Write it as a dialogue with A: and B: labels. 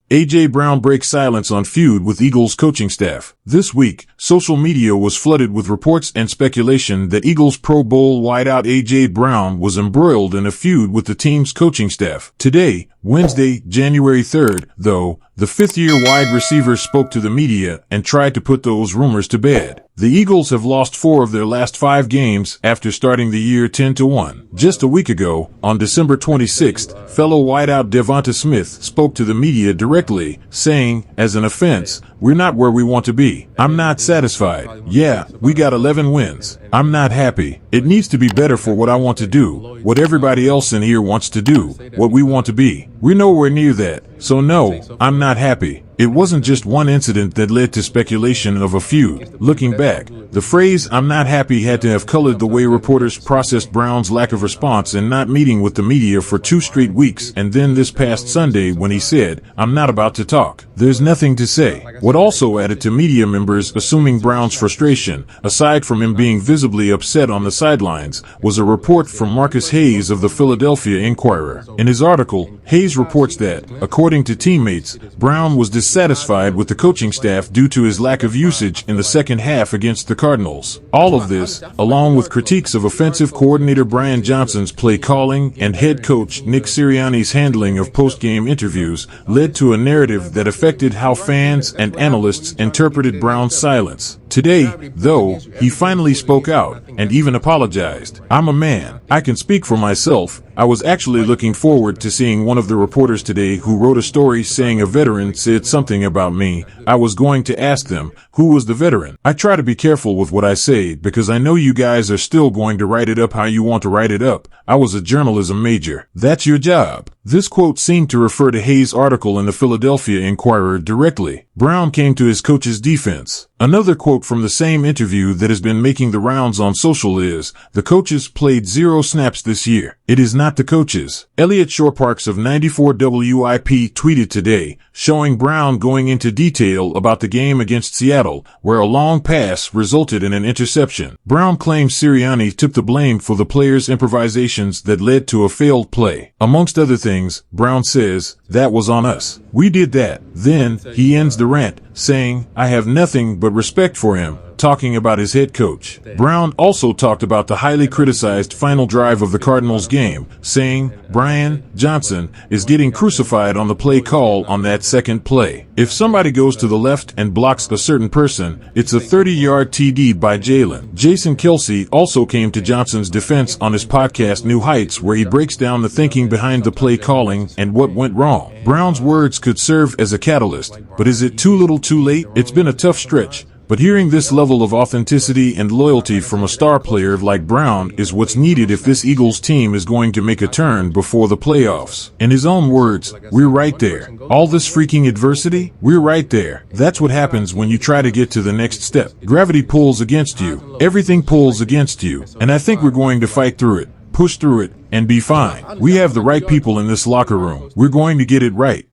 A: A.J. Brown breaks silence on feud with Eagles coaching staff. This week, social media was flooded with reports and speculation that Eagles Pro Bowl wideout A.J. Brown was embroiled in a feud with the team's coaching staff. Today, Wednesday, January 3rd, though, the fifth-year wide receiver spoke to the media and tried to put those rumors to bed. The Eagles have lost 4 of their last 5 games after starting the year 10-1. Just a week ago, on December 26th, fellow wideout Devonta Smith spoke to the media directly, saying, as an offense, "We're not where we want to be. I'm not satisfied. Yeah, we got 11 wins. I'm not happy. It needs to be better for what I want to do, what everybody else in here wants to do, what we want to be. We're nowhere near that. So no, I'm not happy." It wasn't just one incident that led to speculation of a feud. Looking back, the phrase "I'm not happy" had to have colored the way reporters processed Brown's lack of response and not meeting with the media for 2 straight weeks, and then this past Sunday when he said, "I'm not about to talk. There's nothing to say." What also added to media members assuming Brown's frustration, aside from him being visibly upset on the sidelines, was a report from Marcus Hayes of the Philadelphia Inquirer. In his article, Hayes reports that, according to teammates, Brown was dissatisfied with the coaching staff due to his lack of usage in the second half against the Cardinals. All of this, along with critiques of offensive coordinator Brian Johnson's play calling and head coach Nick Sirianni's handling of post-game interviews, led to a narrative that affected how fans and analysts interpreted Brown's silence. Today, though, he finally spoke out and even apologized. "I'm a man. I can speak for myself. I was actually looking forward to seeing one of the reporters today who wrote a story saying a veteran said something about me. I was going to ask them, who was the veteran? I try to be careful with what I say because I know you guys are still going to write it up how you want to write it up. I was a journalism major. That's your job." This quote seemed to refer to Hayes' article in the Philadelphia Inquirer directly. Brown came to his coach's defense. Another quote from the same interview that has been making the rounds on social is, "The coaches played 0 snaps this year. It is not the coaches." Elliot Shoreparks of 94 WIP tweeted today, showing Brown going into detail about the game against Seattle, where a long pass resulted in an interception. Brown claims Sirianni took the blame for the players' improvisations that led to a failed play. Amongst other things, Brown says, "That was on us. We did that." Then, he ends the rant, saying, "I have nothing but respect for him," talking about his head coach. Brown also talked about the highly criticized final drive of the Cardinals game, saying, "Brian Johnson is getting crucified on the play call on that second play. If somebody goes to the left and blocks a certain person, it's a 30-yard TD by Jalen." Jason Kelce also came to Johnson's defense on his podcast New Heights, where he breaks down the thinking behind the play calling and what went wrong. Brown's words could serve as a catalyst, but is it too little too late? It's been a tough stretch. But hearing this level of authenticity and loyalty from a star player like Brown is what's needed if this Eagles team is going to make a turn before the playoffs. In his own words, "We're right there. All this freaking adversity, we're right there." That's what happens when you try to get to the next step. Gravity pulls against you. Everything pulls against you. And I think we're going to fight through it, push through it, and be fine. We have the right people in this locker room. We're going to get it right.